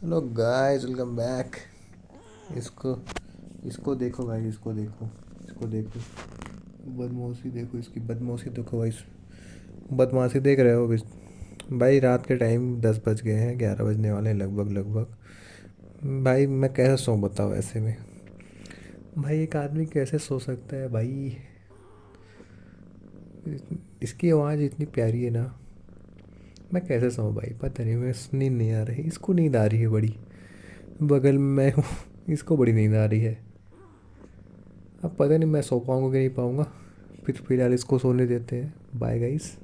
Hello guys, welcome back. इसको इसको देखो भाई, इसको देखो। बदमाशी देखो, इसकी बदमाशी देखो भाई। बदमाशी देख रहे हो भाई? रात के टाइम 10 बज गए हैं, 11 बजने वाले हैं लगभग लगभग। भाई मैं कैसे सो बताओ ऐसे में? भाई एक आदमी कैसे सो सकता है भाई? इसकी आवाज़ इतनी प्यारी है ना। मैं कैसे सोऊं भाई? पता नहीं, मैं नींद नहीं आ रही, इसको नींद आ रही है बड़ी। बगल में मैं हूँ, इसको बड़ी नींद आ रही है। अब पता नहीं मैं सो पाऊँगा कि नहीं पाऊँगा। फिर फिलहाल इसको सोने देते हैं। Bye guys.